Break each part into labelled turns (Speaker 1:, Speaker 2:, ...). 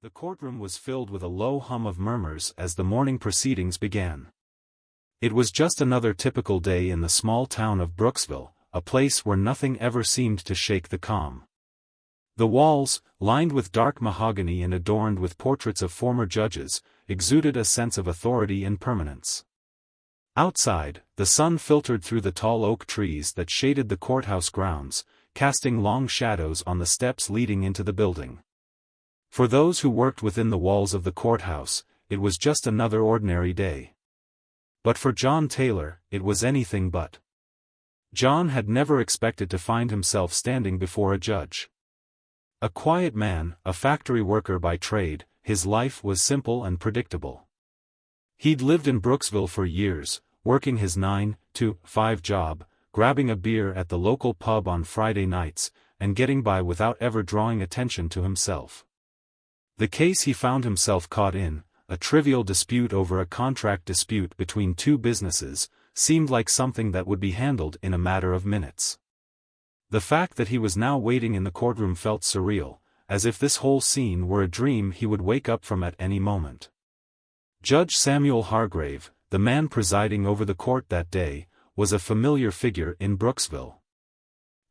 Speaker 1: The courtroom was filled with a low hum of murmurs as the morning proceedings began. It was just another typical day in the small town of Brooksville, a place where nothing ever seemed to shake the calm. The walls, lined with dark mahogany and adorned with portraits of former judges, exuded a sense of authority and permanence. Outside, the sun filtered through the tall oak trees that shaded the courthouse grounds, casting long shadows on the steps leading into the building. For those who worked within the walls of the courthouse, it was just another ordinary day. But for John Taylor, it was anything but. John had never expected to find himself standing before a judge. A quiet man, a factory worker by trade, his life was simple and predictable. He'd lived in Brooksville for years, working his 9-to-5 job, grabbing a beer at the local pub on Friday nights, and getting by without ever drawing attention to himself. The case he found himself caught in, a trivial dispute over a contract dispute between two businesses, seemed like something that would be handled in a matter of minutes. The fact that he was now waiting in the courtroom felt surreal, as if this whole scene were a dream he would wake up from at any moment. Judge Samuel Hargrave, the man presiding over the court that day, was a familiar figure in Brooksville.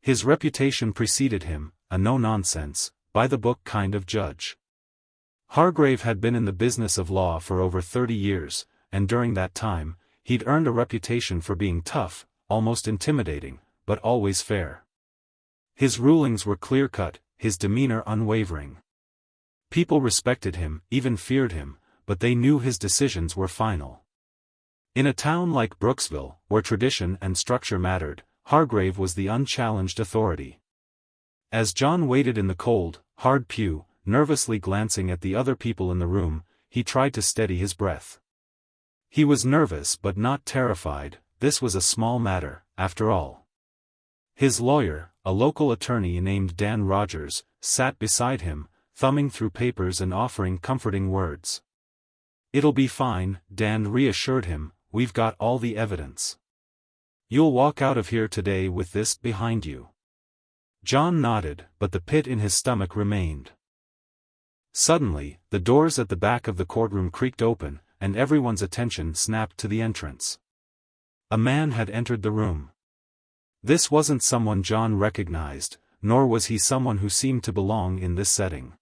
Speaker 1: His reputation preceded him, a no-nonsense, by-the-book kind of judge. Hargrave had been in the business of law for over 30 years, and during that time, he'd earned a reputation for being tough, almost intimidating, but always fair. His rulings were clear-cut, his demeanor unwavering. People respected him, even feared him, but they knew his decisions were final. In a town like Brooksville, where tradition and structure mattered, Hargrave was the unchallenged authority. As John waited in the cold, hard pew, nervously glancing at the other people in the room, he tried to steady his breath. He was nervous but not terrified. This was a small matter, after all. His lawyer, a local attorney named Dan Rogers, sat beside him, thumbing through papers and offering comforting words. "It'll be fine," Dan reassured him, "we've got all the evidence. You'll walk out of here today with this behind you." John nodded, but the pit in his stomach remained. Suddenly, the doors at the back of the courtroom creaked open, and everyone's attention snapped to the entrance. A man had entered the room. This wasn't someone John recognized, nor was he someone who seemed to belong in this setting.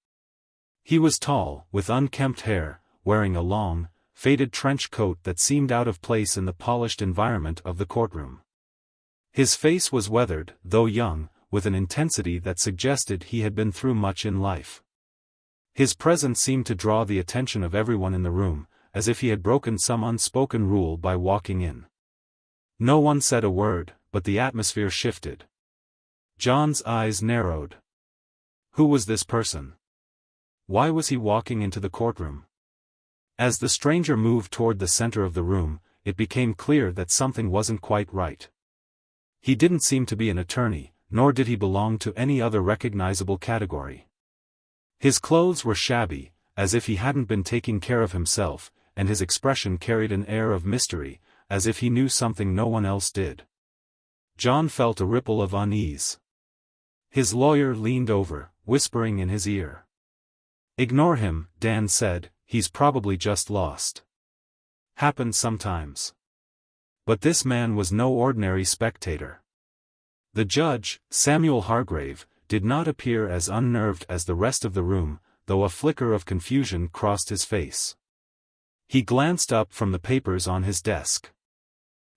Speaker 1: He was tall, with unkempt hair, wearing a long, faded trench coat that seemed out of place in the polished environment of the courtroom. His face was weathered, though young, with an intensity that suggested he had been through much in life. His presence seemed to draw the attention of everyone in the room, as if he had broken some unspoken rule by walking in. No one said a word, but the atmosphere shifted. John's eyes narrowed. Who was this person? Why was he walking into the courtroom? As the stranger moved toward the center of the room, it became clear that something wasn't quite right. He didn't seem to be an attorney, nor did he belong to any other recognizable category. His clothes were shabby, as if he hadn't been taking care of himself, and his expression carried an air of mystery, as if he knew something no one else did. John felt a ripple of unease. His lawyer leaned over, whispering in his ear. "Ignore him," Dan said, "he's probably just lost. Happens sometimes." But this man was no ordinary spectator. The judge, Samuel Hargrave, did not appear as unnerved as the rest of the room, though a flicker of confusion crossed his face. He glanced up from the papers on his desk.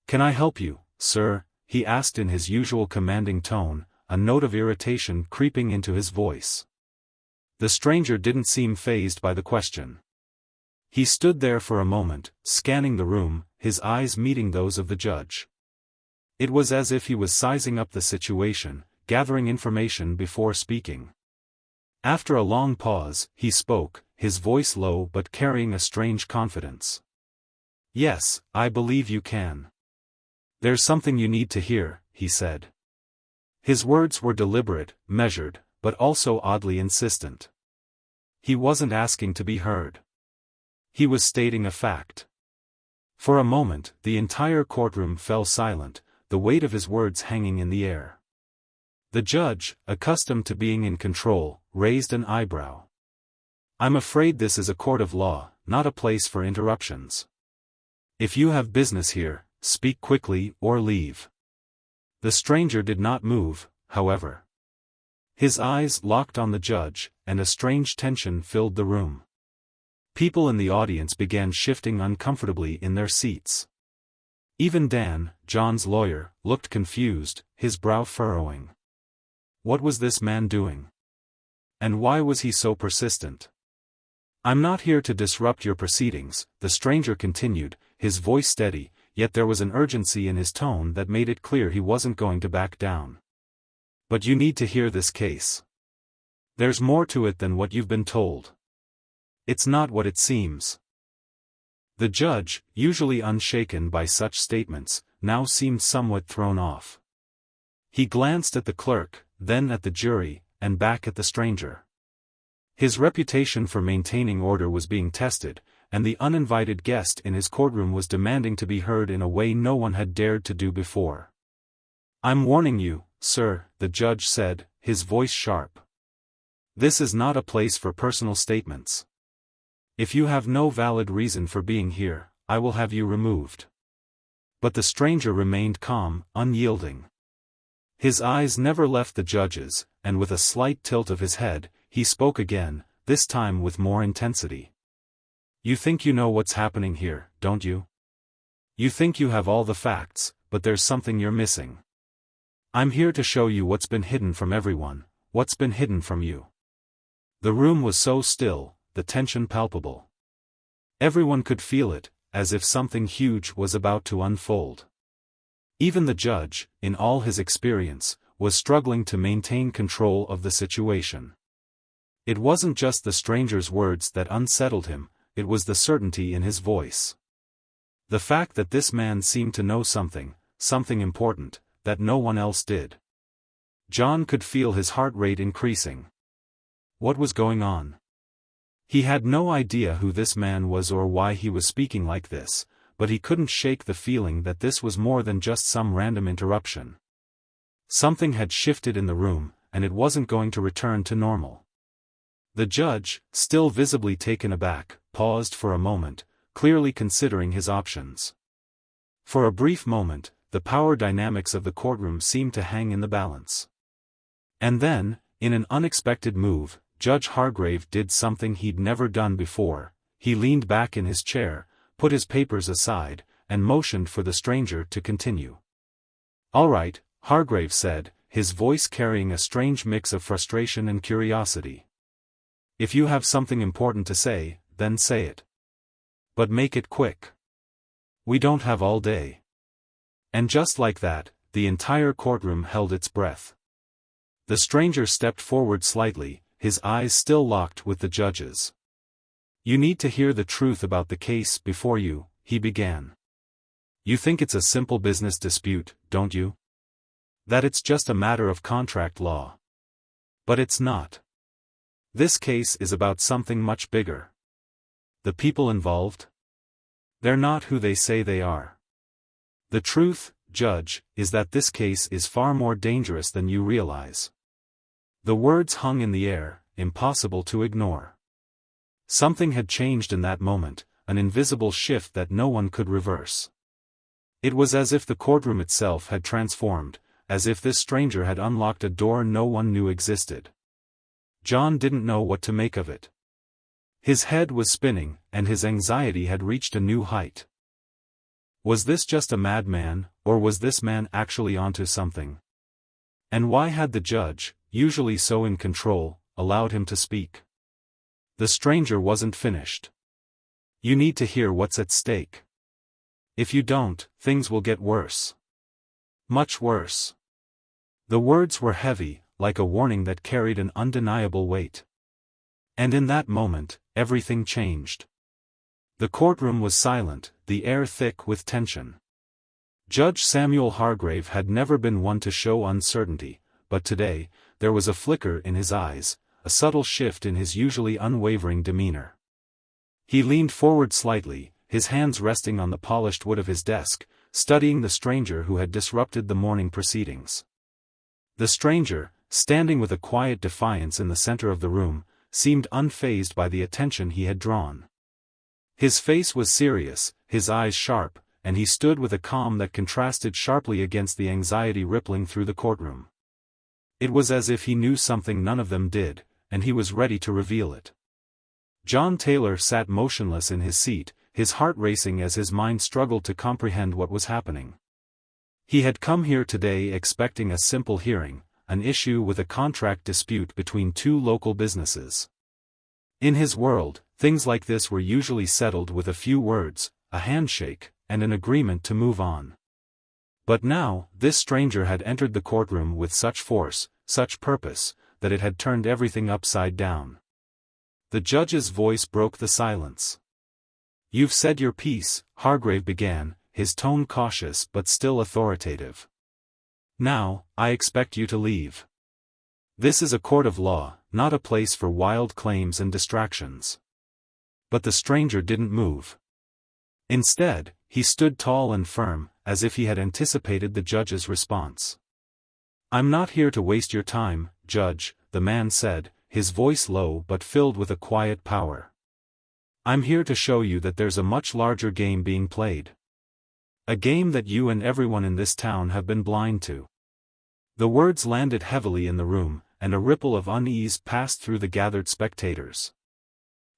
Speaker 1: "Can I help you, sir?" he asked in his usual commanding tone, a note of irritation creeping into his voice. The stranger didn't seem fazed by the question. He stood there for a moment, scanning the room, his eyes meeting those of the judge. It was as if he was sizing up the situation, gathering information before speaking. After a long pause, he spoke, his voice low but carrying a strange confidence. "Yes, I believe you can. There's something you need to hear," he said. His words were deliberate, measured, but also oddly insistent. He wasn't asking to be heard. He was stating a fact. For a moment, the entire courtroom fell silent, the weight of his words hanging in the air. The judge, accustomed to being in control, raised an eyebrow. I'm afraid this is a court of law, not a place for interruptions. If you have business here, speak quickly or leave. The stranger did not move, however. His eyes locked on the judge, and a strange tension filled the room. People in the audience began shifting uncomfortably in their seats. Even Dan, John's lawyer, looked confused, his brow furrowing. What was this man doing? And why was he so persistent? I'm not here to disrupt your proceedings, the stranger continued, his voice steady, yet there was an urgency in his tone that made it clear he wasn't going to back down. But you need to hear this case. There's more to it than what you've been told. It's not what it seems. The judge, usually unshaken by such statements, now seemed somewhat thrown off. He glanced at the clerk, then at the jury, and back at the stranger. His reputation for maintaining order was being tested, and the uninvited guest in his courtroom was demanding to be heard in a way no one had dared to do before. I'm warning you, sir, the judge said, his voice sharp. This is not a place for personal statements. If you have no valid reason for being here, I will have you removed. But the stranger remained calm, unyielding. His eyes never left the judge's, and with a slight tilt of his head, he spoke again, this time with more intensity. You think you know what's happening here, don't you? You think you have all the facts, but there's something you're missing. I'm here to show you what's been hidden from everyone, what's been hidden from you. The room was so still, the tension palpable. Everyone could feel it, as if something huge was about to unfold. Even the judge, in all his experience, was struggling to maintain control of the situation. It wasn't just the stranger's words that unsettled him, it was the certainty in his voice. The fact that this man seemed to know something important, that no one else did. John could feel his heart rate increasing. What was going on? He had no idea who this man was or why he was speaking like this, but he couldn't shake the feeling that this was more than just some random interruption. Something had shifted in the room, and it wasn't going to return to normal. The judge, still visibly taken aback, paused for a moment, clearly considering his options. For a brief moment, the power dynamics of the courtroom seemed to hang in the balance. And then, in an unexpected move, Judge Hargrave did something he'd never done before. He leaned back in his chair, put his papers aside, and motioned for the stranger to continue. All right, Hargrave said, his voice carrying a strange mix of frustration and curiosity. If you have something important to say, then say it. But make it quick. We don't have all day. And just like that, the entire courtroom held its breath. The stranger stepped forward slightly, his eyes still locked with the judge's. You need to hear the truth about the case before you, he began. You think it's a simple business dispute, don't you? That it's just a matter of contract law. But it's not. This case is about something much bigger. The people involved? They're not who they say they are. The truth, Judge, is that this case is far more dangerous than you realize. The words hung in the air, impossible to ignore. Something had changed in that moment, an invisible shift that no one could reverse. It was as if the courtroom itself had transformed, as if this stranger had unlocked a door no one knew existed. John didn't know what to make of it. His head was spinning, and his anxiety had reached a new height. Was this just a madman, or was this man actually onto something? And why had the judge, usually so in control, allowed him to speak? The stranger wasn't finished. You need to hear what's at stake. If you don't, things will get worse. Much worse. The words were heavy, like a warning that carried an undeniable weight. And in that moment, everything changed. The courtroom was silent, the air thick with tension. Judge Samuel Hargrave had never been one to show uncertainty, but today, there was a flicker in his eyes, a subtle shift in his usually unwavering demeanor. He leaned forward slightly, his hands resting on the polished wood of his desk, studying the stranger who had disrupted the morning proceedings. The stranger, standing with a quiet defiance in the center of the room, seemed unfazed by the attention he had drawn. His face was serious, his eyes sharp, and he stood with a calm that contrasted sharply against the anxiety rippling through the courtroom. It was as if he knew something none of them did, and he was ready to reveal it. John Taylor sat motionless in his seat, his heart racing as his mind struggled to comprehend what was happening. He had come here today expecting a simple hearing, an issue with a contract dispute between two local businesses. In his world, things like this were usually settled with a few words, a handshake, and an agreement to move on. But now, this stranger had entered the courtroom with such force, such purpose, that it had turned everything upside down. The judge's voice broke the silence. "You've said your piece," Hargrave began, his tone cautious but still authoritative. "Now, I expect you to leave. This is a court of law, not a place for wild claims and distractions." But the stranger didn't move. Instead, he stood tall and firm, as if he had anticipated the judge's response. "I'm not here to waste your time, Judge," the man said, his voice low but filled with a quiet power. "I'm here to show you that there's a much larger game being played. A game that you and everyone in this town have been blind to." The words landed heavily in the room, and a ripple of unease passed through the gathered spectators.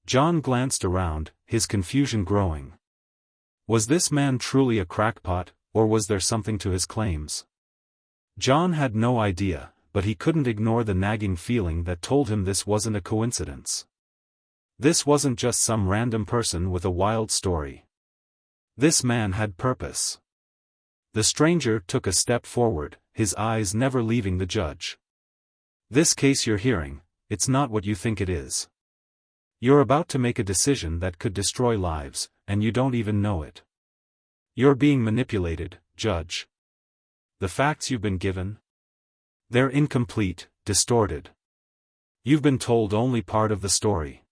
Speaker 1: John glanced around, his confusion growing. Was this man truly a crackpot, or was there something to his claims? John had no idea, but he couldn't ignore the nagging feeling that told him this wasn't a coincidence. This wasn't just some random person with a wild story. This man had purpose. The stranger took a step forward, his eyes never leaving the judge. "This case you're hearing, it's not what you think it is. You're about to make a decision that could destroy lives, and you don't even know it. You're being manipulated, Judge. The facts you've been given? They're incomplete, distorted. You've been told only part of the story."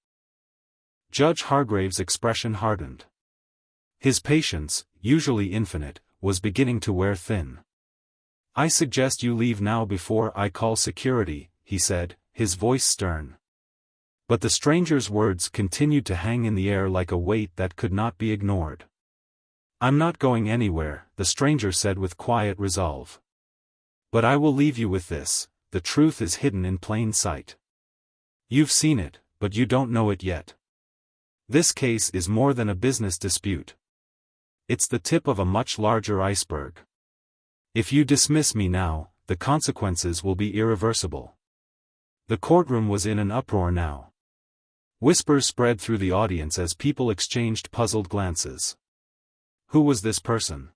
Speaker 1: Judge Hargrave's expression hardened. His patience, usually infinite, was beginning to wear thin. "I suggest you leave now before I call security," he said, his voice stern. But the stranger's words continued to hang in the air like a weight that could not be ignored. "I'm not going anywhere," the stranger said with quiet resolve. "But I will leave you with this: the truth is hidden in plain sight. You've seen it, but you don't know it yet. This case is more than a business dispute. It's the tip of a much larger iceberg. If you dismiss me now, the consequences will be irreversible." The courtroom was in an uproar now. Whispers spread through the audience as people exchanged puzzled glances. Who was this person?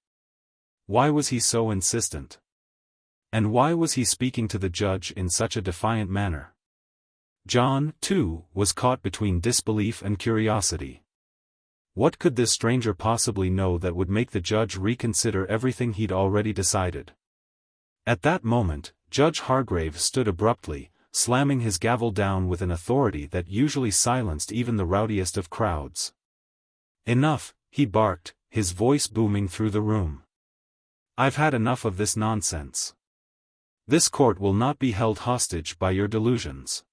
Speaker 1: Why was he so insistent? And why was he speaking to the judge in such a defiant manner? John, too, was caught between disbelief and curiosity. What could this stranger possibly know that would make the judge reconsider everything he'd already decided? At that moment, Judge Hargrave stood abruptly, slamming his gavel down with an authority that usually silenced even the rowdiest of crowds. "Enough," he barked, his voice booming through the room. "I've had enough of this nonsense. This court will not be held hostage by your delusions."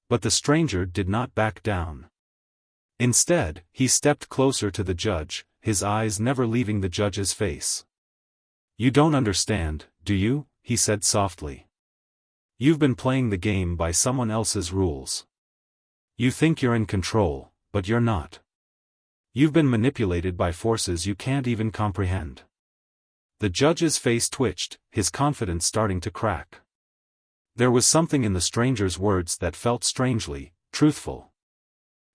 Speaker 1: But the stranger did not back down. Instead, he stepped closer to the judge, his eyes never leaving the judge's face. "You don't understand, do you?" he said softly. "You've been playing the game by someone else's rules. You think you're in control, but you're not. You've been manipulated by forces you can't even comprehend." The judge's face twitched, his confidence starting to crack. There was something in the stranger's words that felt strangely truthful.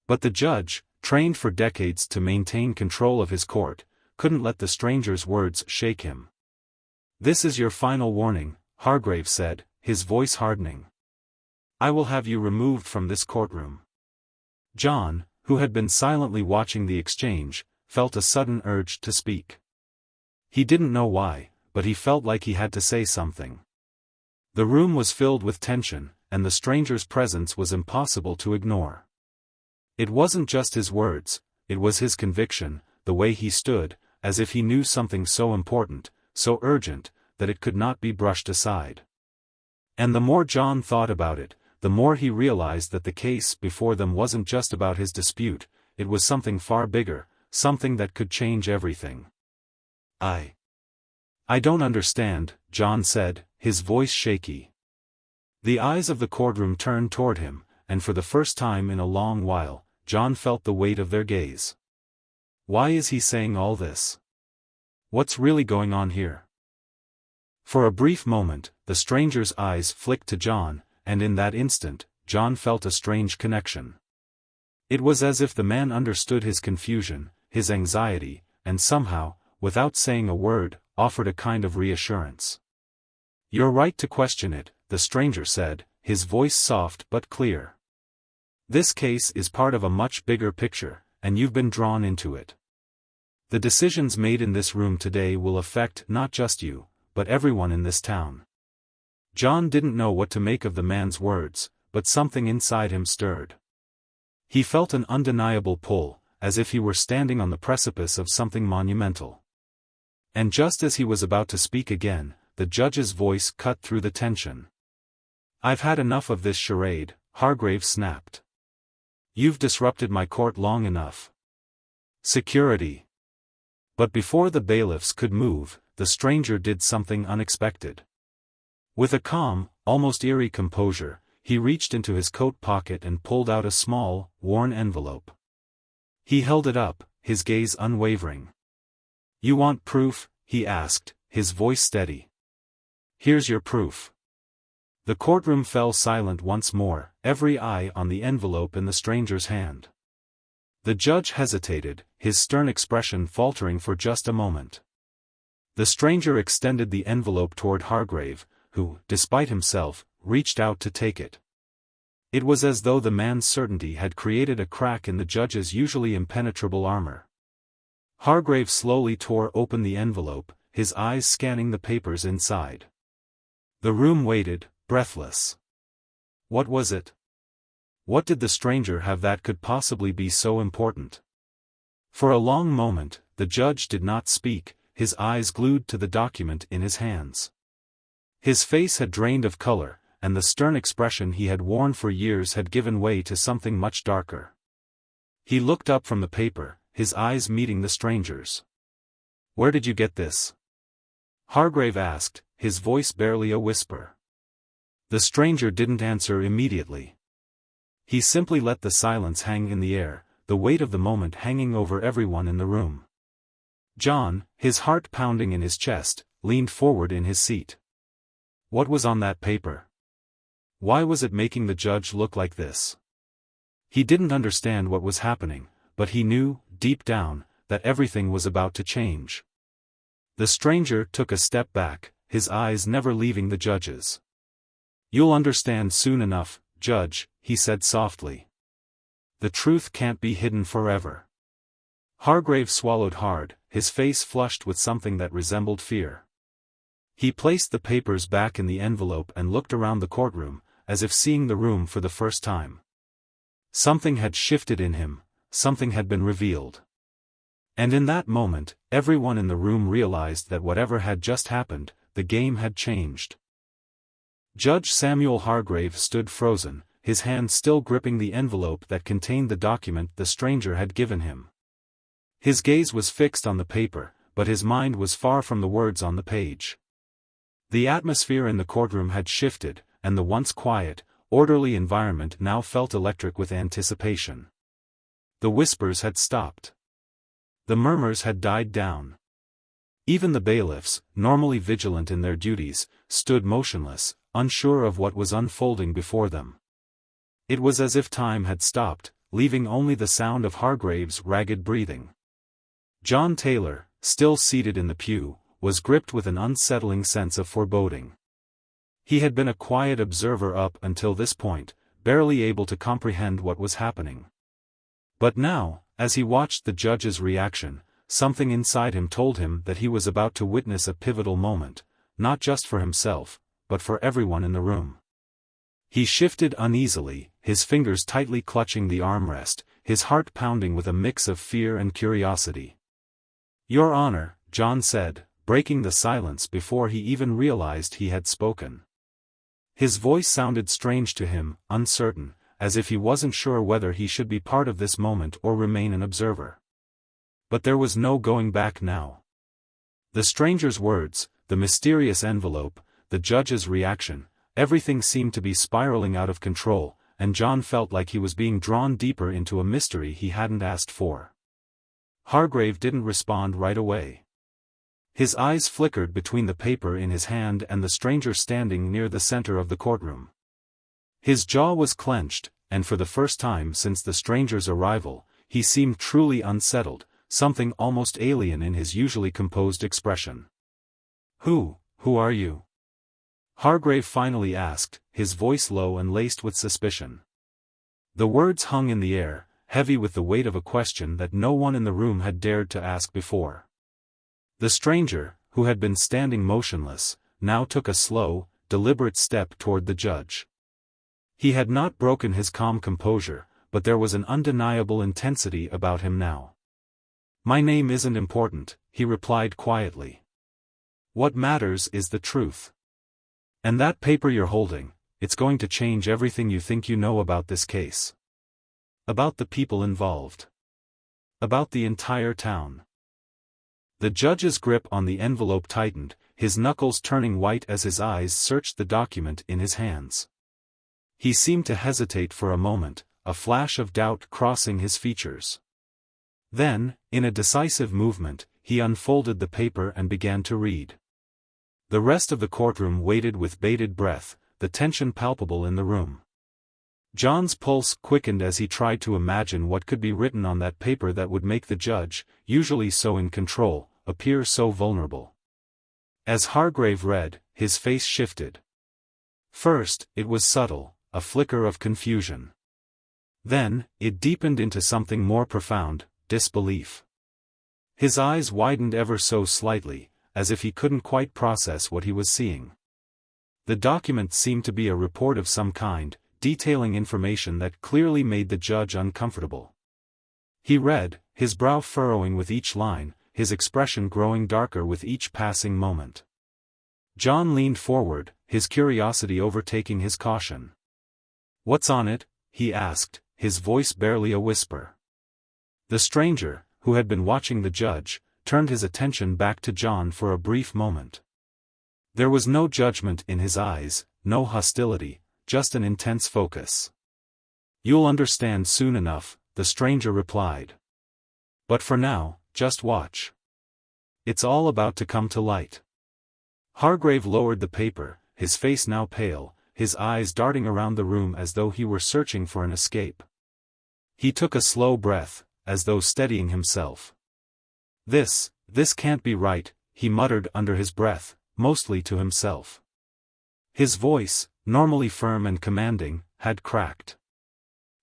Speaker 1: But the judge, trained for decades to maintain control of his court, couldn't let the stranger's words shake him. "This is your final warning," Hargrave said, his voice hardening. "I will have you removed from this courtroom." John, who had been silently watching the exchange, felt a sudden urge to speak. He didn't know why, but he felt like he had to say something. The room was filled with tension, and the stranger's presence was impossible to ignore. It wasn't just his words, it was his conviction, the way he stood, as if he knew something so important, so urgent, that it could not be brushed aside. And the more John thought about it, the more he realized that the case before them wasn't just about his dispute, it was something far bigger, something that could change everything. I don't understand, John said, his voice shaky. The eyes of the courtroom turned toward him, and for the first time in a long while, John felt the weight of their gaze. Why is he saying all this? What's really going on here? For a brief moment, the stranger's eyes flicked to John, and in that instant, John felt a strange connection. It was as if the man understood his confusion, his anxiety, and somehow, without saying a word, offered a kind of reassurance. You're right to question it, the stranger said, his voice soft but clear. This case is part of a much bigger picture, and you've been drawn into it. The decisions made in this room today will affect not just you, but everyone in this town. John didn't know what to make of the man's words, but something inside him stirred. He felt an undeniable pull, as if he were standing on the precipice of something monumental. And just as he was about to speak again, the judge's voice cut through the tension. I've had enough of this charade, Hargrave snapped. You've disrupted my court long enough. Security. But before the bailiffs could move, the stranger did something unexpected. With a calm, almost eerie composure, he reached into his coat pocket and pulled out a small, worn envelope. He held it up, his gaze unwavering. You want proof? He asked, his voice steady. Here's your proof. The courtroom fell silent once more, every eye on the envelope in the stranger's hand. The judge hesitated, his stern expression faltering for just a moment. The stranger extended the envelope toward Hargrave, who, despite himself, reached out to take it. It was as though the man's certainty had created a crack in the judge's usually impenetrable armor. Hargrave slowly tore open the envelope, his eyes scanning the papers inside. The room waited, breathless. What was it? What did the stranger have that could possibly be so important? For a long moment, the judge did not speak, his eyes glued to the document in his hands. His face had drained of color, and the stern expression he had worn for years had given way to something much darker. He looked up from the paper, his eyes meeting the stranger's. Where did you get this? Hargrave asked, his voice barely a whisper. The stranger didn't answer immediately. He simply let the silence hang in the air, the weight of the moment hanging over everyone in the room. John, his heart pounding in his chest, leaned forward in his seat. What was on that paper? Why was it making the judge look like this? He didn't understand what was happening, but he knew, deep down, that everything was about to change. The stranger took a step back, his eyes never leaving the judge's. You'll understand soon enough, Judge, he said softly. The truth can't be hidden forever. Hargrave swallowed hard, his face flushed with something that resembled fear. He placed the papers back in the envelope and looked around the courtroom, as if seeing the room for the first time. Something had shifted in him, something had been revealed. And in that moment, everyone in the room realized that whatever had just happened, the game had changed. Judge Samuel Hargrave stood frozen, his hand still gripping the envelope that contained the document the stranger had given him. His gaze was fixed on the paper, but his mind was far from the words on the page. The atmosphere in the courtroom had shifted, and the once quiet, orderly environment now felt electric with anticipation. The whispers had stopped. The murmurs had died down. Even the bailiffs, normally vigilant in their duties, stood motionless, unsure of what was unfolding before them. It was as if time had stopped, leaving only the sound of Hargrave's ragged breathing. John Taylor, still seated in the pew, was gripped with an unsettling sense of foreboding. He had been a quiet observer up until this point, barely able to comprehend what was happening. But now, as he watched the judge's reaction, something inside him told him that he was about to witness a pivotal moment, not just for himself, but for everyone in the room. He shifted uneasily, his fingers tightly clutching the armrest, his heart pounding with a mix of fear and curiosity. Your Honor, John said, breaking the silence before he even realized he had spoken. His voice sounded strange to him, uncertain, as if he wasn't sure whether he should be part of this moment or remain an observer. But there was no going back now. The stranger's words, the mysterious envelope, the judge's reaction, everything seemed to be spiraling out of control, and John felt like he was being drawn deeper into a mystery he hadn't asked for. Hargrave didn't respond right away. His eyes flickered between the paper in his hand and the stranger standing near the center of the courtroom. His jaw was clenched, and for the first time since the stranger's arrival, he seemed truly unsettled, something almost alien in his usually composed expression. Who are you?" Hargrave finally asked, his voice low and laced with suspicion. The words hung in the air, heavy with the weight of a question that no one in the room had dared to ask before. The stranger, who had been standing motionless, now took a slow, deliberate step toward the judge. He had not broken his calm composure, but there was an undeniable intensity about him now. "My name isn't important," he replied quietly. "What matters is the truth. And that paper you're holding, it's going to change everything you think you know about this case. About the people involved. About the entire town." The judge's grip on the envelope tightened, his knuckles turning white as his eyes searched the document in his hands. He seemed to hesitate for a moment, a flash of doubt crossing his features. Then, in a decisive movement, he unfolded the paper and began to read. The rest of the courtroom waited with bated breath, the tension palpable in the room. John's pulse quickened as he tried to imagine what could be written on that paper that would make the judge, usually so in control, appear so vulnerable. As Hargrave read, his face shifted. First, it was subtle, a flicker of confusion. Then, it deepened into something more profound, disbelief. His eyes widened ever so slightly, as if he couldn't quite process what he was seeing. The document seemed to be a report of some kind, detailing information that clearly made the judge uncomfortable. He read, his brow furrowing with each line, his expression growing darker with each passing moment. John leaned forward, his curiosity overtaking his caution. "What's on it?" he asked, his voice barely a whisper. The stranger, who had been watching the judge, turned his attention back to John for a brief moment. There was no judgment in his eyes, no hostility, just an intense focus. "You'll understand soon enough," the stranger replied. "But for now, just watch. It's all about to come to light." Hargrave lowered the paper, his face now pale, his eyes darting around the room as though he were searching for an escape. He took a slow breath, as though steadying himself. This can't be right," he muttered under his breath, mostly to himself. His voice, normally firm and commanding, had cracked.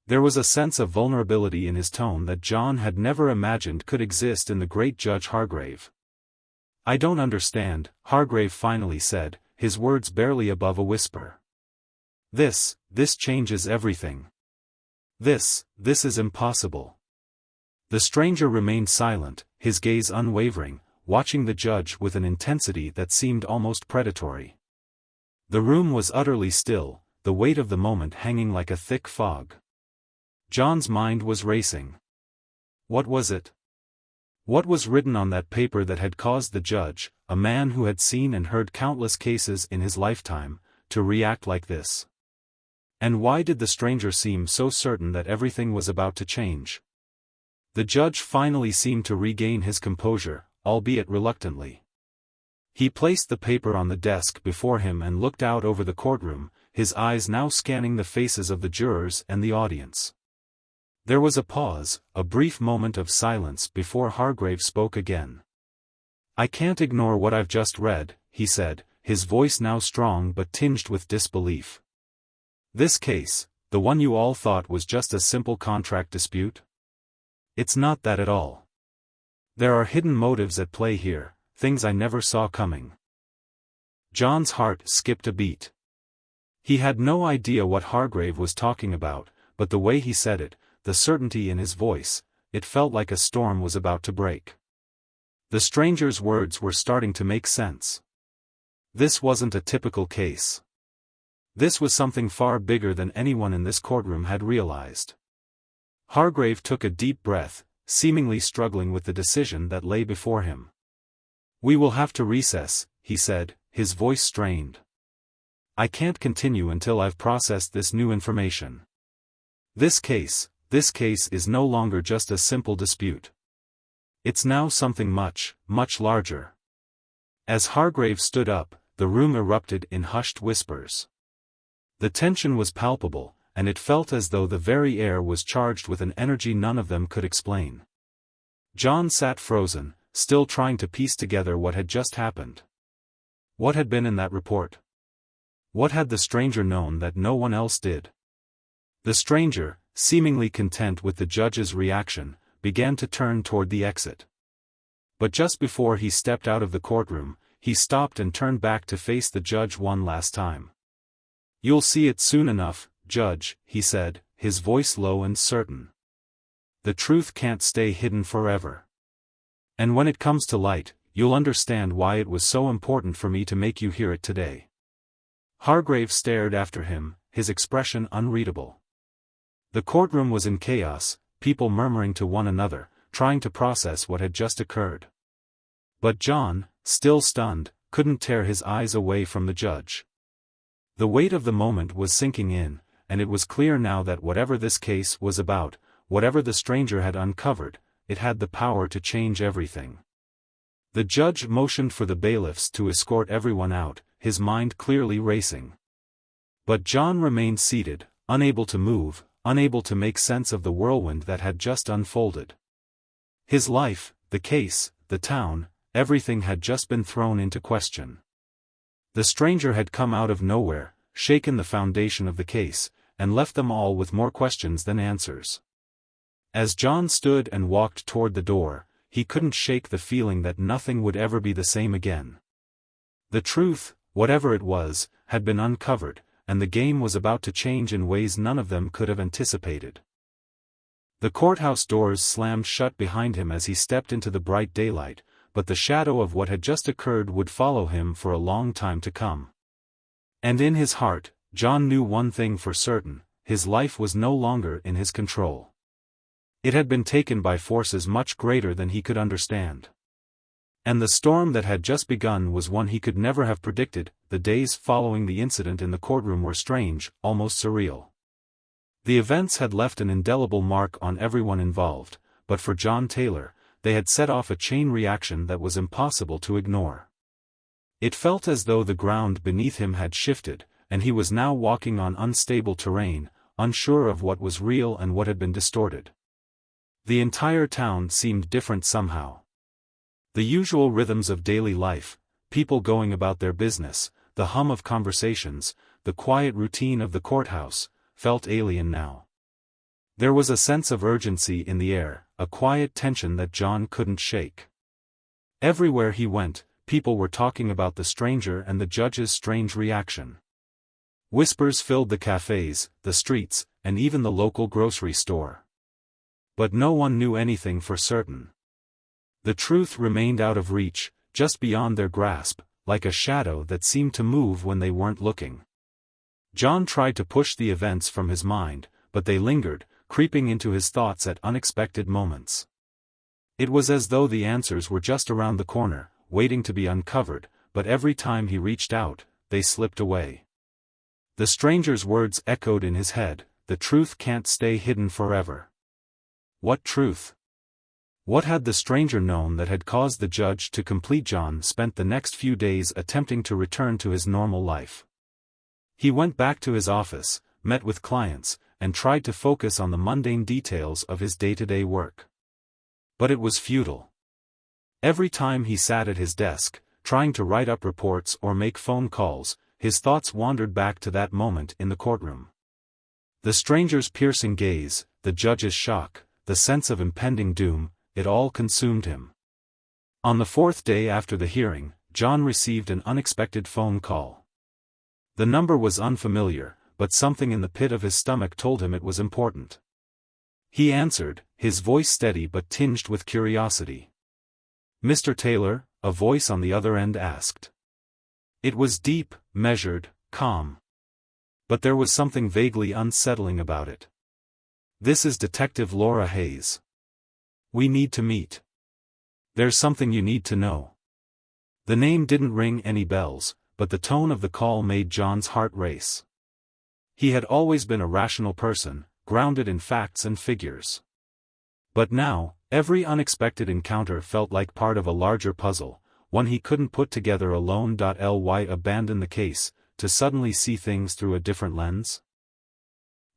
Speaker 1: There was a sense of vulnerability in his tone that John had never imagined could exist in the great Judge Hargrave. "I don't understand," Hargrave finally said, his words barely above a whisper. This changes everything. This is impossible." The stranger remained silent, his gaze unwavering, watching the judge with an intensity that seemed almost predatory. The room was utterly still, the weight of the moment hanging like a thick fog. John's mind was racing. What was it? What was written on that paper that had caused the judge, a man who had seen and heard countless cases in his lifetime, to react like this? And why did the stranger seem so certain that everything was about to change? The judge finally seemed to regain his composure, albeit reluctantly. He placed the paper on the desk before him and looked out over the courtroom, his eyes now scanning the faces of the jurors and the audience. There was a pause, a brief moment of silence before Hargrave spoke again. "I can't ignore what I've just read," he said, his voice now strong but tinged with disbelief. "This case, the one you all thought was just a simple contract dispute? It's not that at all. There are hidden motives at play here, things I never saw coming." John's heart skipped a beat. He had no idea what Hargrave was talking about, but the way he said it, the certainty in his voice, it felt like a storm was about to break. The stranger's words were starting to make sense. This wasn't a typical case. This was something far bigger than anyone in this courtroom had realized. Hargrave took a deep breath, seemingly struggling with the decision that lay before him. "We will have to recess," he said, his voice strained. "I can't continue until I've processed this new information. This case is no longer just a simple dispute. It's now something much, much larger." As Hargrave stood up, the room erupted in hushed whispers. The tension was palpable, and it felt as though the very air was charged with an energy none of them could explain. John sat frozen, still trying to piece together what had just happened. What had been in that report? What had the stranger known that no one else did? The stranger, seemingly content with the judge's reaction, began to turn toward the exit. But just before he stepped out of the courtroom, he stopped and turned back to face the judge one last time. "You'll see it soon enough, Judge," he said, his voice low and certain. "The truth can't stay hidden forever. And when it comes to light, you'll understand why it was so important for me to make you hear it today." Hargrave stared after him, his expression unreadable. The courtroom was in chaos, people murmuring to one another, trying to process what had just occurred. But John, still stunned, couldn't tear his eyes away from the judge. The weight of the moment was sinking in, and it was clear now that whatever this case was about, whatever the stranger had uncovered, it had the power to change everything. The judge motioned for the bailiffs to escort everyone out, his mind clearly racing. But John remained seated, unable to move, unable to make sense of the whirlwind that had just unfolded. His life, the case, the town, everything had just been thrown into question. The stranger had come out of nowhere, shaken the foundation of the case, and left them all with more questions than answers. As John stood and walked toward the door, he couldn't shake the feeling that nothing would ever be the same again. The truth, whatever it was, had been uncovered, and the game was about to change in ways none of them could have anticipated. The courthouse doors slammed shut behind him as he stepped into the bright daylight, but the shadow of what had just occurred would follow him for a long time to come. And in his heart, John knew one thing for certain: his life was no longer in his control. It had been taken by forces much greater than he could understand. And the storm that had just begun was one he could never have predicted. The days following the incident in the courtroom were strange, almost surreal. The events had left an indelible mark on everyone involved, but for John Taylor, they had set off a chain reaction that was impossible to ignore. It felt as though the ground beneath him had shifted, and he was now walking on unstable terrain, unsure of what was real and what had been distorted. The entire town seemed different somehow. The usual rhythms of daily life, people going about their business, the hum of conversations, the quiet routine of the courthouse, felt alien now. There was a sense of urgency in the air, a quiet tension that John couldn't shake. Everywhere he went, people were talking about the stranger and the judge's strange reaction. Whispers filled the cafes, the streets, and even the local grocery store. But no one knew anything for certain. The truth remained out of reach, just beyond their grasp, like a shadow that seemed to move when they weren't looking. John tried to push the events from his mind, but they lingered, creeping into his thoughts at unexpected moments. It was as though the answers were just around the corner, waiting to be uncovered, but every time he reached out, they slipped away. The stranger's words echoed in his head: "The truth can't stay hidden forever." What truth? What had the stranger known that had caused the judge to complete? John spent the next few days attempting to return to his normal life. He went back to his office, met with clients, and tried to focus on the mundane details of his day-to-day work. But it was futile. Every time he sat at his desk, trying to write up reports or make phone calls, his thoughts wandered back to that moment in the courtroom. The stranger's piercing gaze, the judge's shock, the sense of impending doom, it all consumed him. On the fourth day after the hearing, John received an unexpected phone call. The number was unfamiliar, but something in the pit of his stomach told him it was important. He answered, his voice steady but tinged with curiosity. "Mr. Taylor?" a voice on the other end asked. It was deep, measured, calm. But there was something vaguely unsettling about it. "This is Detective Laura Hayes. We need to meet. There's something you need to know." The name didn't ring any bells, but the tone of the call made John's heart race. He had always been a rational person, grounded in facts and figures. But now, every unexpected encounter felt like part of a larger puzzle, one he couldn't put together alone. Ly abandon the case, to suddenly see things through a different lens?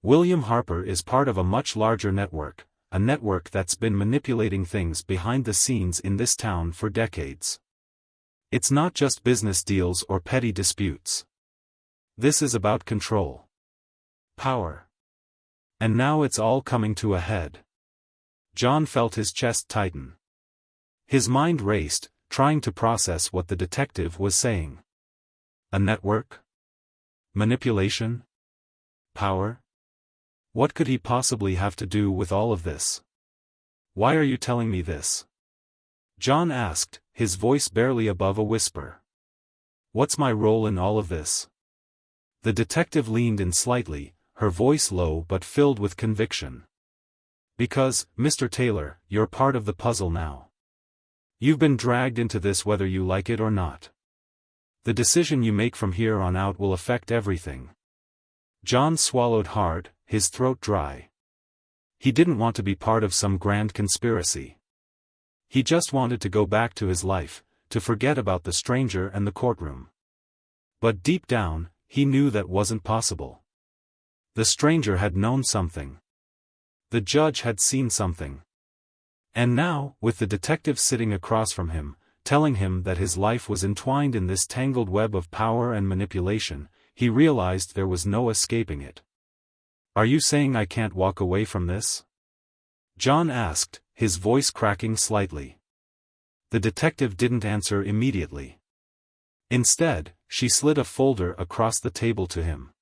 Speaker 1: William Harper is part of a much larger network, a network that's been manipulating things behind the scenes in this town for decades. It's not just business deals or petty disputes. This is about control. Power. And now it's all coming to a head. John felt his chest tighten. His mind raced, trying to process what the detective was saying. A network? Manipulation? Power? What could he possibly have to do with all of this? "Why are you telling me this?" John asked, his voice barely above a whisper. "What's my role in all of this?" The detective leaned in slightly, her voice low but filled with conviction. "Because, Mr. Taylor, you're part of the puzzle now. You've been dragged into this whether you like it or not. The decision you make from here on out will affect everything." John swallowed hard, his throat dry. He didn't want to be part of some grand conspiracy. He just wanted to go back to his life, to forget about the stranger and the courtroom. But deep down, he knew that wasn't possible. The stranger had known something. The judge had seen something. And now, with the detective sitting across from him, telling him that his life was entwined in this tangled web of power and manipulation, he realized there was no escaping it. "Are you saying I can't walk away from this?" John asked, his voice cracking slightly. The detective didn't answer immediately. Instead, she slid a folder across the table to him.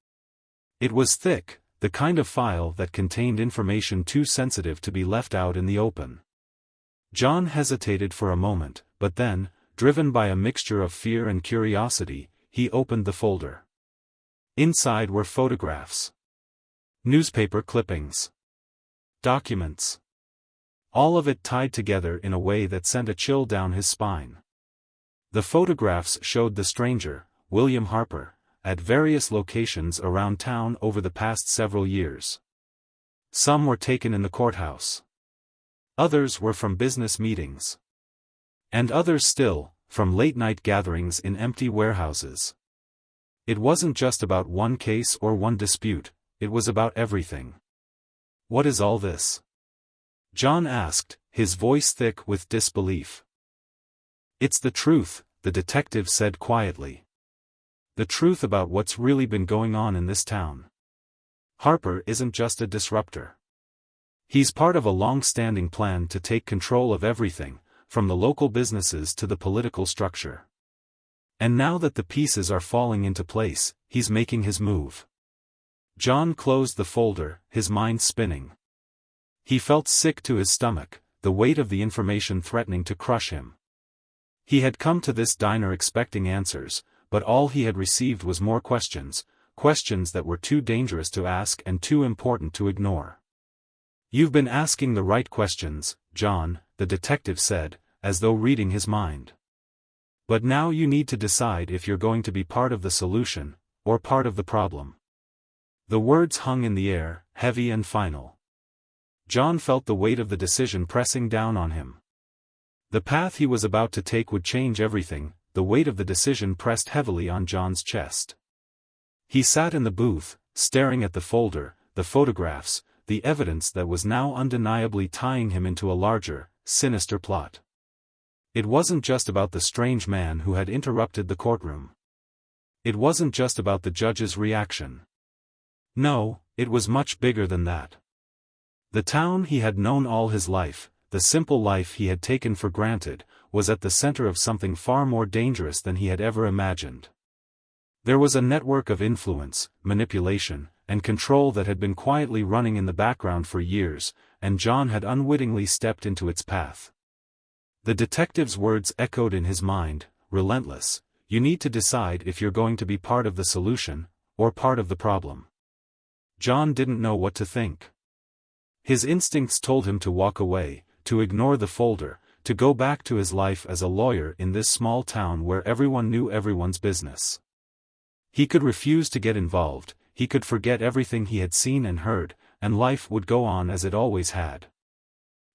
Speaker 1: It was thick, the kind of file that contained information too sensitive to be left out in the open. John hesitated for a moment, but then, driven by a mixture of fear and curiosity, he opened the folder. Inside were photographs. Newspaper clippings. Documents. All of it tied together in a way that sent a chill down his spine. The photographs showed the stranger, William Harper, at various locations around town over the past several years. Some were taken in the courthouse. Others were from business meetings. And others still, from late-night gatherings in empty warehouses. It wasn't just about one case or one dispute, it was about everything. "What is all this?" John asked, his voice thick with disbelief. "It's the truth," the detective said quietly. "The truth about what's really been going on in this town. Harper isn't just a disruptor. He's part of a long-standing plan to take control of everything, from the local businesses to the political structure. And now that the pieces are falling into place, he's making his move." John closed the folder, his mind spinning. He felt sick to his stomach, the weight of the information threatening to crush him. He had come to this diner expecting answers, but all he had received was more questions, questions that were too dangerous to ask and too important to ignore. "You've been asking the right questions, John," the detective said, as though reading his mind. "But now you need to decide if you're going to be part of the solution, or part of the problem." The words hung in the air, heavy and final. John felt the weight of the decision pressing down on him. The path he was about to take would change everything. The weight of the decision pressed heavily on John's chest. He sat in the booth, staring at the folder, the photographs, the evidence that was now undeniably tying him into a larger, sinister plot. It wasn't just about the strange man who had interrupted the courtroom. It wasn't just about the judge's reaction. No, it was much bigger than that. The town he had known all his life, the simple life he had taken for granted, was at the center of something far more dangerous than he had ever imagined. There was a network of influence, manipulation, and control that had been quietly running in the background for years, and John had unwittingly stepped into its path. The detective's words echoed in his mind, relentless. "You need to decide if you're going to be part of the solution, or part of the problem? John didn't know what to think. His instincts told him to walk away, to ignore the folder, to go back to his life as a lawyer in this small town where everyone knew everyone's business. He could refuse to get involved, he could forget everything he had seen and heard, and life would go on as it always had.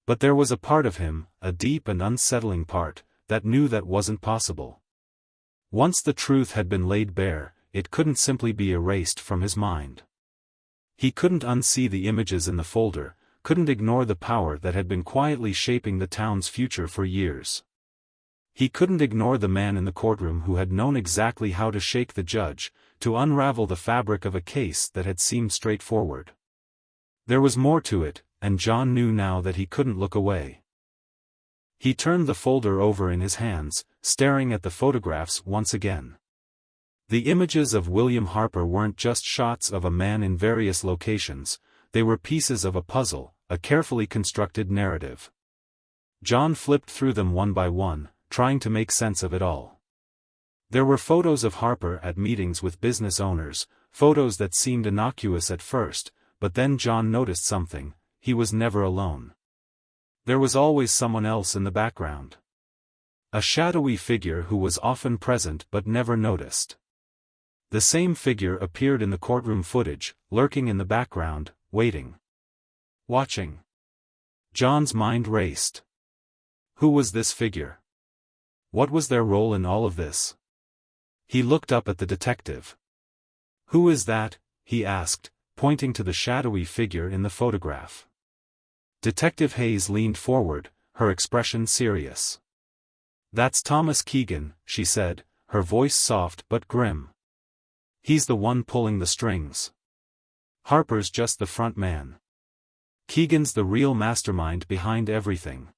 Speaker 1: But there was a part of him, a deep and unsettling part, that knew that wasn't possible. Once the truth had been laid bare, it couldn't simply be erased from his mind. He couldn't unsee the images in the folder, couldn't ignore the power that had been quietly shaping the town's future for years. He couldn't ignore the man in the courtroom who had known exactly how to shake the judge, to unravel the fabric of a case that had seemed straightforward. There was more to it, and John knew now that he couldn't look away. He turned the folder over in his hands, staring at the photographs once again. The images of William Harper weren't just shots of a man in various locations, they were pieces of a puzzle, a carefully constructed narrative. John flipped through them one by one, trying to make sense of it all. There were photos of Harper at meetings with business owners, photos that seemed innocuous at first, but then John noticed something: he was never alone. There was always someone else in the background. A shadowy figure who was often present but never noticed. The same figure appeared in the courtroom footage, lurking in the background, waiting. Watching. John's mind raced. Who was this figure? What was their role in all of this? He looked up at the detective. "Who is that?" he asked, pointing to the shadowy figure in the photograph. Detective Hayes leaned forward, her expression serious. "That's Thomas Keegan," she said, her voice soft but grim. "He's the one pulling the strings. Harper's just the front man. Keegan's the real mastermind behind everything.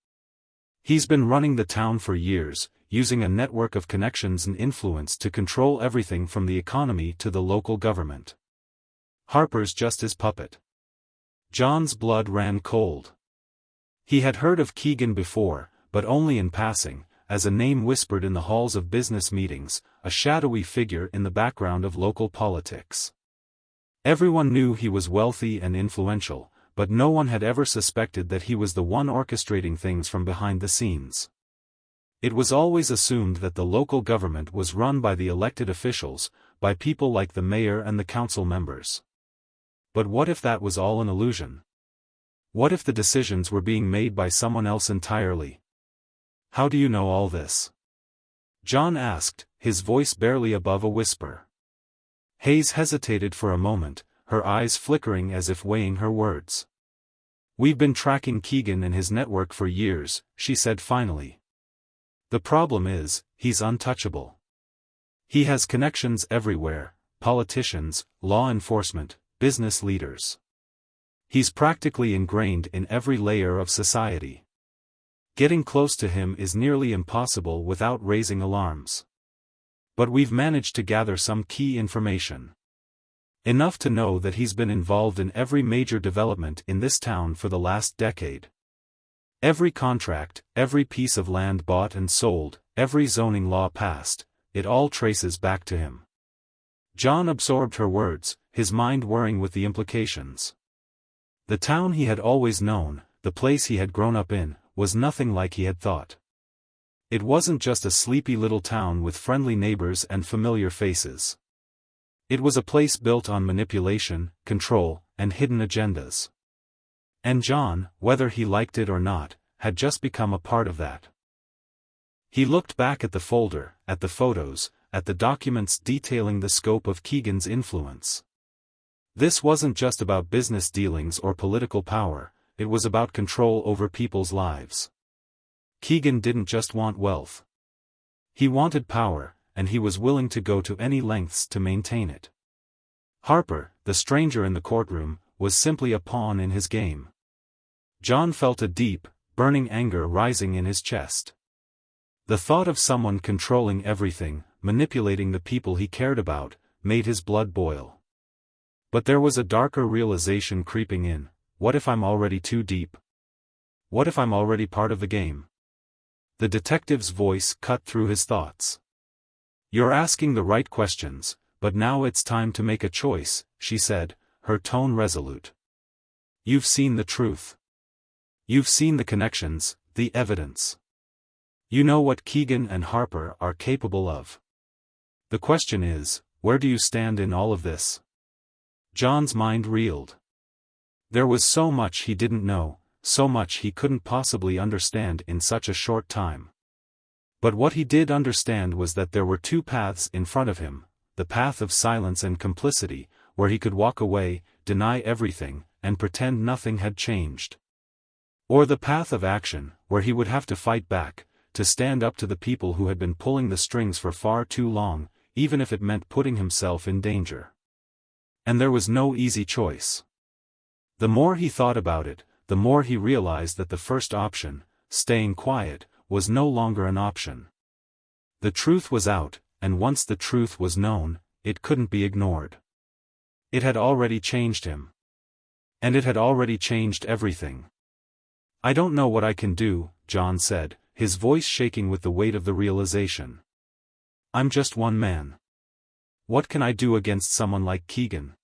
Speaker 1: He's been running the town for years, using a network of connections and influence to control everything from the economy to the local government. Harper's just his puppet." John's blood ran cold. He had heard of Keegan before, but only in passing, as a name whispered in the halls of business meetings, a shadowy figure in the background of local politics. Everyone knew he was wealthy and influential, but no one had ever suspected that he was the one orchestrating things from behind the scenes. It was always assumed that the local government was run by the elected officials, by people like the mayor and the council members. But what if that was all an illusion? What if the decisions were being made by someone else entirely? "How do you know all this?" John asked, his voice barely above a whisper. Hayes hesitated for a moment, her eyes flickering as if weighing her words. "We've been tracking Keegan and his network for years," she said finally. "The problem is, he's untouchable. He has connections everywhere: politicians, law enforcement, business leaders. He's practically ingrained in every layer of society. Getting close to him is nearly impossible without raising alarms. But we've managed to gather some key information. Enough to know that he's been involved in every major development in this town for the last decade. Every contract, every piece of land bought and sold, every zoning law passed, it all traces back to him." John absorbed her words, his mind whirring with the implications. The town he had always known, the place he had grown up in, was nothing like he had thought. It wasn't just a sleepy little town with friendly neighbors and familiar faces. It was a place built on manipulation, control, and hidden agendas. And John, whether he liked it or not, had just become a part of that. He looked back at the folder, at the photos, at the documents detailing the scope of Keegan's influence. This wasn't just about business dealings or political power, it was about control over people's lives. Keegan didn't just want wealth. He wanted power, and he was willing to go to any lengths to maintain it. Harper, the stranger in the courtroom, was simply a pawn in his game. John felt a deep, burning anger rising in his chest. The thought of someone controlling everything, manipulating the people he cared about, made his blood boil. But there was a darker realization creeping in: what if I'm already too deep? What if I'm already part of the game? The detective's voice cut through his thoughts. "You're asking the right questions, but now it's time to make a choice," she said, her tone resolute. "You've seen the truth. You've seen the connections, the evidence. You know what Keegan and Harper are capable of. The question is, where do you stand in all of this?" John's mind reeled. There was so much he didn't know, so much he couldn't possibly understand in such a short time. But what he did understand was that there were two paths in front of him, the path of silence and complicity, where he could walk away, deny everything, and pretend nothing had changed. Or the path of action, where he would have to fight back, to stand up to the people who had been pulling the strings for far too long, even if it meant putting himself in danger. And there was no easy choice. The more he thought about it, the more he realized that the first option, staying quiet, was no longer an option. The truth was out, and once the truth was known, it couldn't be ignored. It had already changed him. And it had already changed everything. "I don't know what I can do," John said, his voice shaking with the weight of the realization. "I'm just one man. What can I do against someone like Keegan?"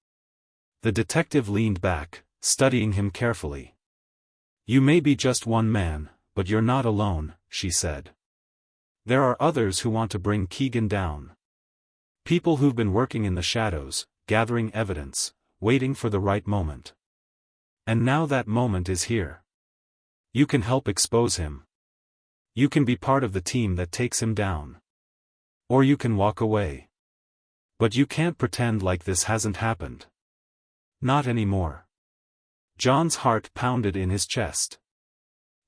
Speaker 1: The detective leaned back, studying him carefully. "You may be just one man, but you're not alone," she said. "There are others who want to bring Keegan down. People who've been working in the shadows, gathering evidence, waiting for the right moment. And now that moment is here. You can help expose him. You can be part of the team that takes him down. Or you can walk away. But you can't pretend like this hasn't happened. Not anymore." John's heart pounded in his chest.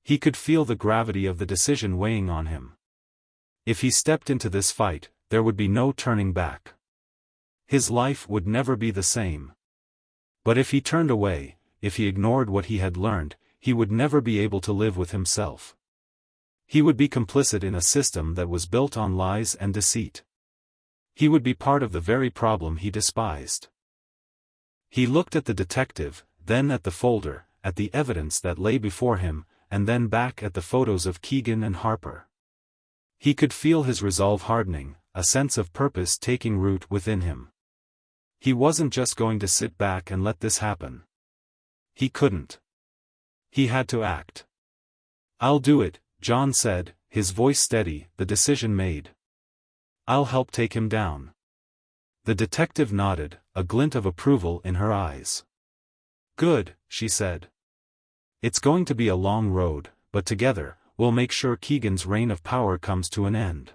Speaker 1: He could feel the gravity of the decision weighing on him. If he stepped into this fight, there would be no turning back. His life would never be the same. But if he turned away, if he ignored what he had learned, he would never be able to live with himself. He would be complicit in a system that was built on lies and deceit. He would be part of the very problem he despised. He looked at the detective, then at the folder, at the evidence that lay before him, and then back at the photos of Keegan and Harper. He could feel his resolve hardening, a sense of purpose taking root within him. He wasn't just going to sit back and let this happen. He couldn't. He had to act. "I'll do it," John said, his voice steady, the decision made. "I'll help take him down." The detective nodded, a glint of approval in her eyes. "Good," she said. "It's going to be a long road, but together, we'll make sure Keegan's reign of power comes to an end.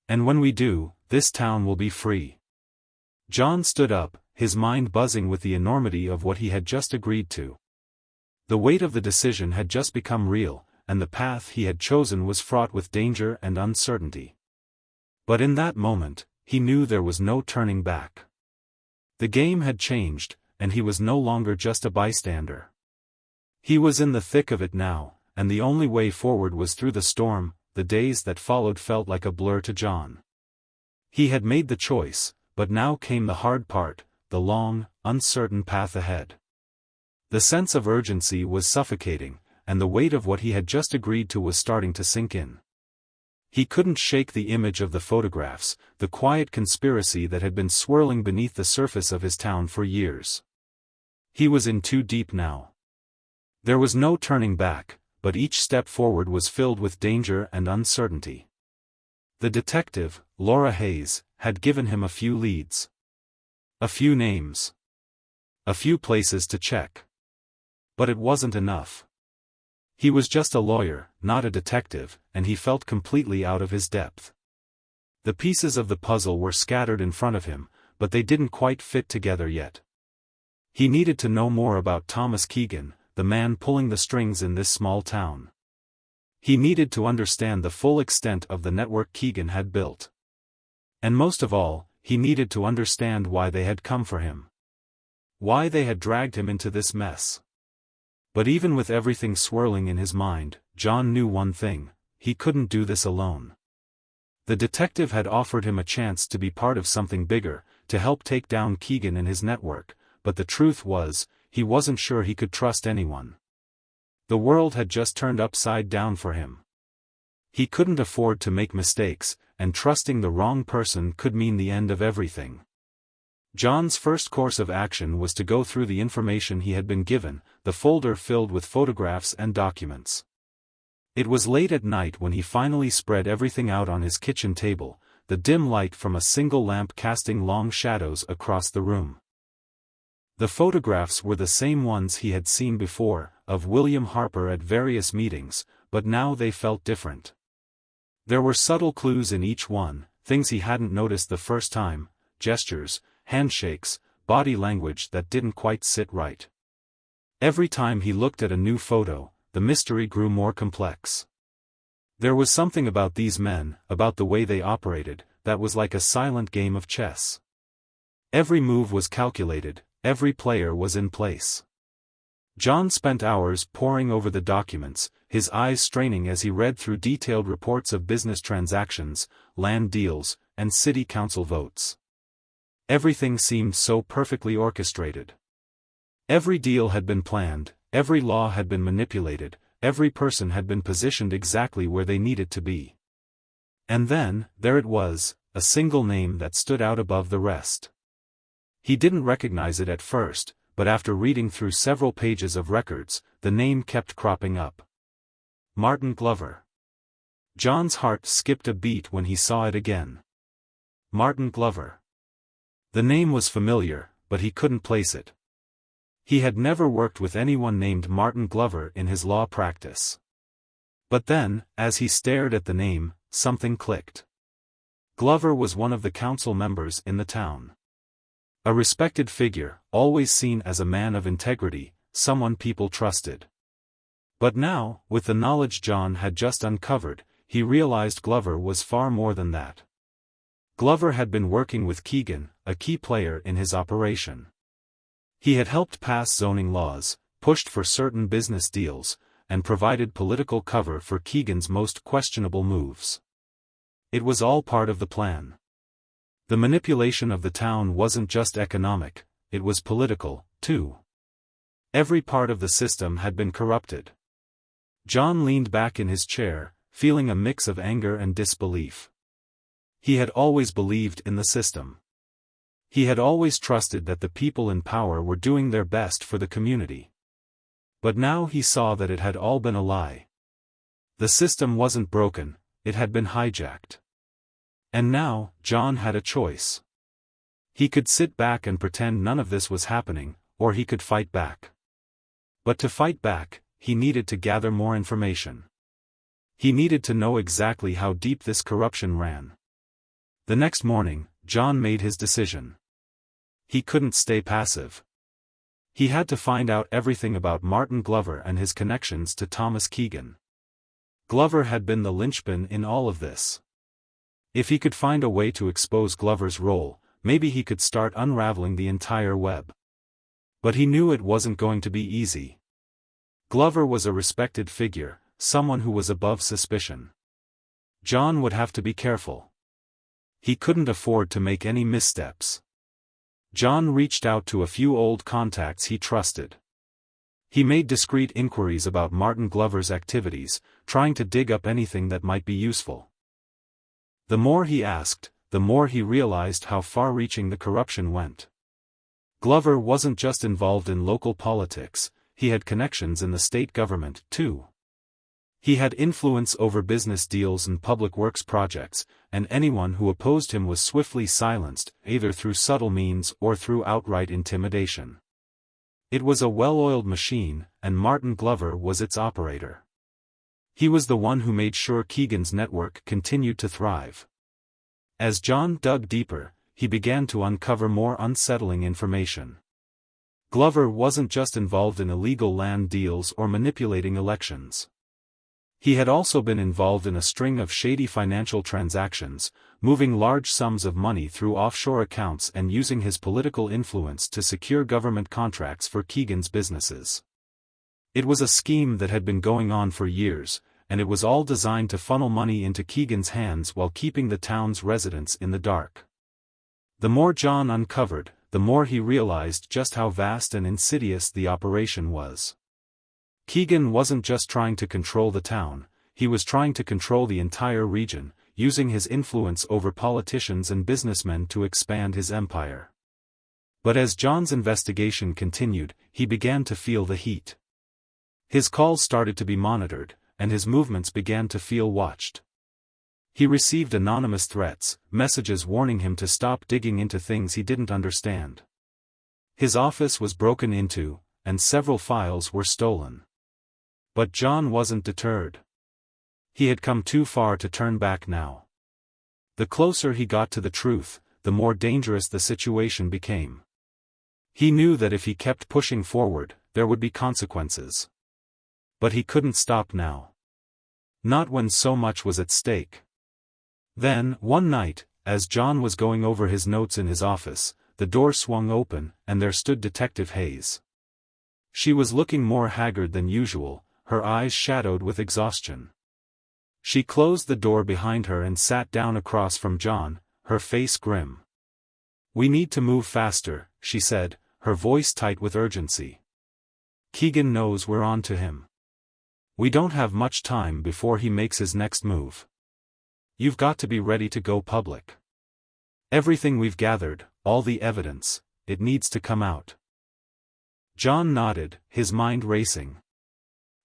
Speaker 1: And when we do, this town will be free." John stood up, his mind buzzing with the enormity of what he had just agreed to. The weight of the decision had just become real, and the path he had chosen was fraught with danger and uncertainty. But in that moment, he knew there was no turning back. The game had changed, and he was no longer just a bystander. He was in the thick of it now, and the only way forward was through the storm. The days that followed felt like a blur to John. He had made the choice, but now came the hard part, the long, uncertain path ahead. The sense of urgency was suffocating, and the weight of what he had just agreed to was starting to sink in. He couldn't shake the image of the photographs, the quiet conspiracy that had been swirling beneath the surface of his town for years. He was in too deep now. There was no turning back, but each step forward was filled with danger and uncertainty. The detective, Laura Hayes, had given him a few leads. A few names. A few places to check. But it wasn't enough. He was just a lawyer, not a detective, and he felt completely out of his depth. The pieces of the puzzle were scattered in front of him, but they didn't quite fit together yet. He needed to know more about Thomas Keegan, the man pulling the strings in this small town. He needed to understand the full extent of the network Keegan had built. And most of all, he needed to understand why they had come for him. Why they had dragged him into this mess. But even with everything swirling in his mind, John knew one thing: he couldn't do this alone. The detective had offered him a chance to be part of something bigger, to help take down Keegan and his network, but the truth was, he wasn't sure he could trust anyone. The world had just turned upside down for him. He couldn't afford to make mistakes, and trusting the wrong person could mean the end of everything. John's first course of action was to go through the information he had been given, the folder filled with photographs and documents. It was late at night when he finally spread everything out on his kitchen table, the dim light from a single lamp casting long shadows across the room. The photographs were the same ones he had seen before, of William Harper at various meetings, but now they felt different. There were subtle clues in each one, things he hadn't noticed the first time, gestures, handshakes, body language that didn't quite sit right. Every time he looked at a new photo, the mystery grew more complex. There was something about these men, about the way they operated, that was like a silent game of chess. Every move was calculated, every player was in place. John spent hours poring over the documents, his eyes straining as he read through detailed reports of business transactions, land deals, and city council votes. Everything seemed so perfectly orchestrated. Every deal had been planned, every law had been manipulated, every person had been positioned exactly where they needed to be. And then, there it was, a single name that stood out above the rest. He didn't recognize it at first, but after reading through several pages of records, the name kept cropping up. Martin Glover. John's heart skipped a beat when he saw it again. Martin Glover. The name was familiar, but he couldn't place it. He had never worked with anyone named Martin Glover in his law practice. But then, as he stared at the name, something clicked. Glover was one of the council members in the town. A respected figure, always seen as a man of integrity, someone people trusted. But now, with the knowledge John had just uncovered, he realized Glover was far more than that. Glover had been working with Keegan, a key player in his operation. He had helped pass zoning laws, pushed for certain business deals, and provided political cover for Keegan's most questionable moves. It was all part of the plan. The manipulation of the town wasn't just economic, it was political, too. Every part of the system had been corrupted. John leaned back in his chair, feeling a mix of anger and disbelief. He had always believed in the system. He had always trusted that the people in power were doing their best for the community. But now he saw that it had all been a lie. The system wasn't broken, it had been hijacked. And now, John had a choice. He could sit back and pretend none of this was happening, or he could fight back. But to fight back, he needed to gather more information. He needed to know exactly how deep this corruption ran. The next morning, John made his decision. He couldn't stay passive. He had to find out everything about Martin Glover and his connections to Thomas Keegan. Glover had been the linchpin in all of this. If he could find a way to expose Glover's role, maybe he could start unraveling the entire web. But he knew it wasn't going to be easy. Glover was a respected figure, someone who was above suspicion. John would have to be careful. He couldn't afford to make any missteps. John reached out to a few old contacts he trusted. He made discreet inquiries about Martin Glover's activities, trying to dig up anything that might be useful. The more he asked, the more he realized how far-reaching the corruption went. Glover wasn't just involved in local politics, he had connections in the state government, too. He had influence over business deals and public works projects, and anyone who opposed him was swiftly silenced, either through subtle means or through outright intimidation. It was a well-oiled machine, and Martin Glover was its operator. He was the one who made sure Keegan's network continued to thrive. As John dug deeper, he began to uncover more unsettling information. Glover wasn't just involved in illegal land deals or manipulating elections. He had also been involved in a string of shady financial transactions, moving large sums of money through offshore accounts and using his political influence to secure government contracts for Keegan's businesses. It was a scheme that had been going on for years, and it was all designed to funnel money into Keegan's hands while keeping the town's residents in the dark. The more John uncovered, the more he realized just how vast and insidious the operation was. Keegan wasn't just trying to control the town, he was trying to control the entire region, using his influence over politicians and businessmen to expand his empire. But as John's investigation continued, he began to feel the heat. His calls started to be monitored, and his movements began to feel watched. He received anonymous threats, messages warning him to stop digging into things he didn't understand. His office was broken into, and several files were stolen. But John wasn't deterred. He had come too far to turn back now. The closer he got to the truth, the more dangerous the situation became. He knew that if he kept pushing forward, there would be consequences. But he couldn't stop now. Not when so much was at stake. Then, one night, as John was going over his notes in his office, the door swung open, and there stood Detective Hayes. She was looking more haggard than usual, her eyes shadowed with exhaustion. She closed the door behind her and sat down across from John, her face grim. "We need to move faster," she said, her voice tight with urgency. "Keegan knows we're on to him. We don't have much time before he makes his next move. You've got to be ready to go public. Everything we've gathered, all the evidence, it needs to come out." John nodded, his mind racing.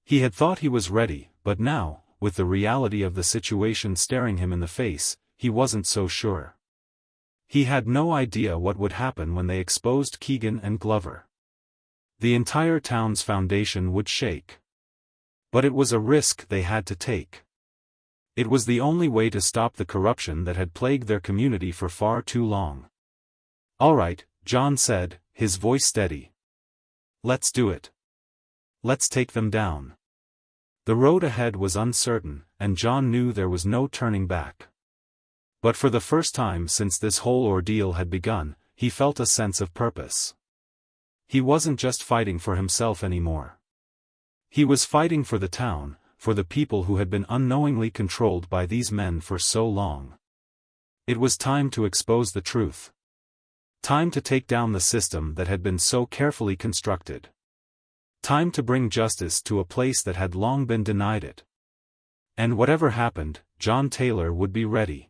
Speaker 1: He had thought he was ready, but now, with the reality of the situation staring him in the face, he wasn't so sure. He had no idea what would happen when they exposed Keegan and Glover. The entire town's foundation would shake. But it was a risk they had to take. It was the only way to stop the corruption that had plagued their community for far too long. "All right," John said, his voice steady. "Let's do it. Let's take them down." The road ahead was uncertain, and John knew there was no turning back. But for the first time since this whole ordeal had begun, he felt a sense of purpose. He wasn't just fighting for himself anymore. He was fighting for the town, for the people who had been unknowingly controlled by these men for so long. It was time to expose the truth. Time to take down the system that had been so carefully constructed. Time to bring justice to a place that had long been denied it. And whatever happened, John Taylor would be ready.